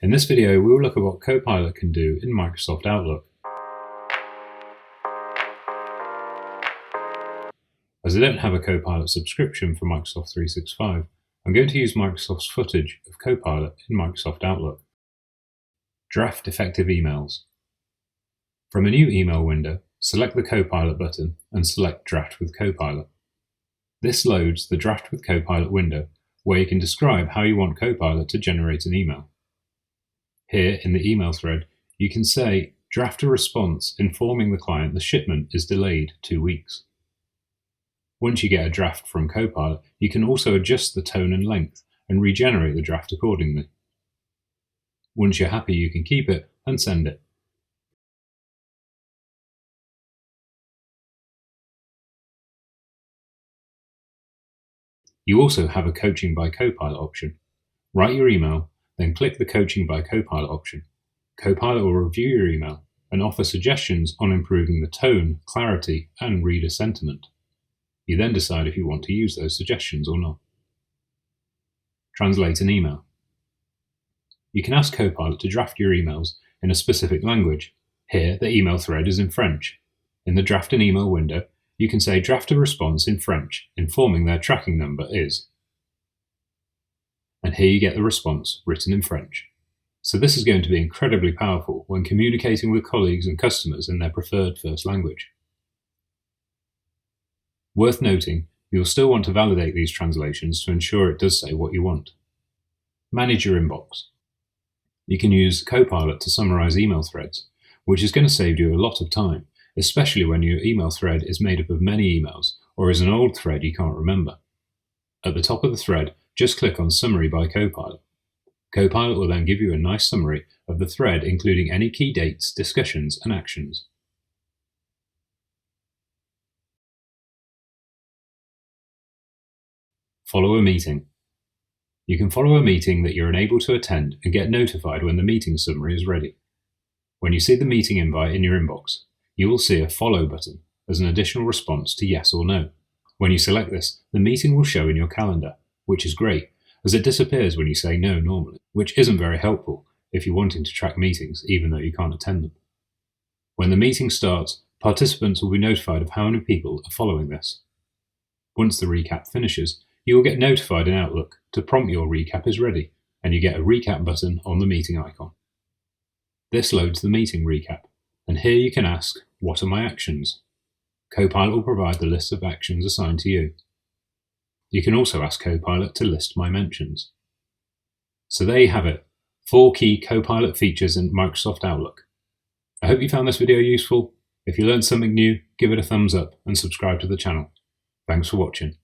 In this video, we will look at what Copilot can do in Microsoft Outlook. As I don't have a Copilot subscription for Microsoft 365, I'm going to use Microsoft's footage of Copilot in Microsoft Outlook. Draft effective emails. From a new email window, select the Copilot button and select Draft with Copilot. This loads the Draft with Copilot window, where you can describe how you want Copilot to generate an email. Here in the email thread, you can say, draft a response informing the client the shipment is delayed 2 weeks. Once you get a draft from Copilot, you can also adjust the tone and length and regenerate the draft accordingly. Once you're happy, you can keep it and send it. You also have a Coaching by Copilot option. Write your email, then click the Coaching by Copilot option. Copilot will review your email and offer suggestions on improving the tone, clarity, and reader sentiment. You then decide if you want to use those suggestions or not. Translate an email. You can ask Copilot to draft your emails in a specific language. Here, the email thread is in French. In the Draft an Email window, you can say draft a response in French, informing their tracking number is. And here you get the response written in French. So this is going to be incredibly powerful when communicating with colleagues and customers in their preferred first language. Worth noting, you'll still want to validate these translations to ensure it does say what you want. Manage your inbox. You can use Copilot to summarize email threads, which is going to save you a lot of time, especially when your email thread is made up of many emails or is an old thread you can't remember. At the top of the thread, just click on Summary by Copilot. Copilot will then give you a nice summary of the thread, including any key dates, discussions, and actions. Follow a meeting. You can follow a meeting that you're unable to attend and get notified when the meeting summary is ready. When you see the meeting invite in your inbox, you will see a Follow button as an additional response to yes or no. When you select this, the meeting will show in your calendar, which is great, as it disappears when you say no normally, which isn't very helpful if you're wanting to track meetings even though you can't attend them. When the meeting starts, participants will be notified of how many people are following this. Once the recap finishes, you will get notified in Outlook to prompt your recap is ready, and you get a recap button on the meeting icon. This loads the meeting recap, and here you can ask, what are my actions? Copilot will provide the list of actions assigned to you. You can also ask Copilot to list my mentions. So there you have it, 4 key Copilot features in Microsoft Outlook. I hope you found this video useful. If you learned something new, give it a thumbs up and subscribe to the channel. Thanks for watching.